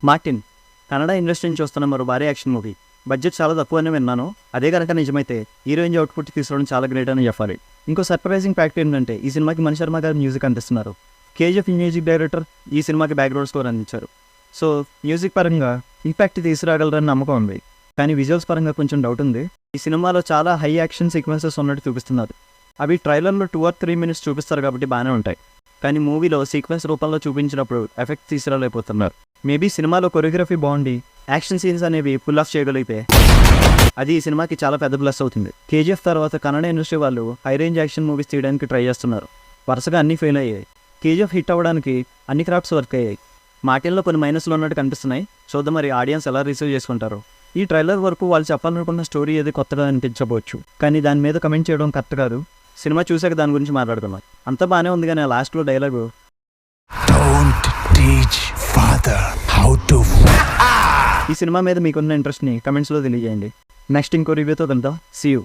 Martin Kannada industry నుంచి వస్తున్న మరో భారీ యాక్షన్ మూవీ. బడ్జెట్ చాలా తక్కువనే విన్నాను. అదే కనుక నిజమైతే ఈ రేంజ్ అవుట్పుట్ తీసుకోవడం చాలా గ్రేట్ అని చెప్పాలి. ఇంకో సర్ప్రైజింగ్ ఫ్యాక్ట్ ఏంటంటే ఈ సినిమాకి మణి శర్మ గారు మ్యూజిక్ అందిస్తున్నారు. కేజీఎఫ్ మ్యూజిక్ డైరెక్టర్ ఈ సినిమాకి బ్యాక్గ్రౌండ్ స్కోర్ అందించారు. సో మ్యూజిక్ పరంగా ఇంపాక్ట్ తీసుకురాగలరని నమ్మకం ఉంది. కానీ విజువల్స్ పరంగా కొంచెం డౌట్ ఉంది. ఈ సినిమాలో చాలా హై యాక్షన్ సీక్వెన్సెస్ ఉన్నట్టు చూపిస్తున్నారు. అవి ట్రైలర్లో 2 or 3 minutes చూపిస్తారు కాబట్టి బాగానే ఉంటాయి. కానీ మూవీలో సీక్వెన్స్ రూపంలో చూపించినప్పుడు ఎఫెక్ట్ తీసుకురాలేకపోతున్నారు. మేబీ సినిమాలో కొరియోగ్రఫీ బాగుండి యాక్షన్ సీన్స్ అనేవి ఫుల్ ఆఫ్ చేయగలిగితే అది ఈ సినిమాకి చాలా పెద్ద ప్లస్ అవుతుంది. కేజీఎఫ్ తర్వాత కన్నడ ఇండస్ట్రీ వాళ్ళు హై రేంజ్ యాక్షన్ మూవీస్ తీయడానికి ట్రై చేస్తున్నారు. వరుసగా అన్నీ ఫెయిల్ అయ్యాయి. కేజీఎఫ్ హిట్ అవ్వడానికి అన్ని క్రాఫ్ట్స్ వర్క్ అయ్యాయి. మాటిల్లో కొన్ని మైనస్లు ఉన్నట్టు కనిపిస్తున్నాయి. చూద్దాం మరి ఆడియన్స్ ఎలా రిసీవ్ చేసుకుంటారు. ఈ ట్రైలర్ వరకు వాళ్ళు చెప్పాలనుకున్న స్టోరీ ఏది కొత్తగా అనిపించవచ్చు. కానీ దాని మీద కమెంట్ చేయడం కరెక్ట్ కాదు. సినిమా చూసాక దాని గురించి మాట్లాడుకున్నాం. అంతా బాగానే ఉంది కానీ లాస్ట్లో డైలాగు ఈ సినిమా మీద మీకున్న ఇంట్రెస్ట్ని కమెంట్స్లో తెలియజేయండి. నెక్స్ట్ ఇంకో రివ్యూతో కలుద్దాం. See you.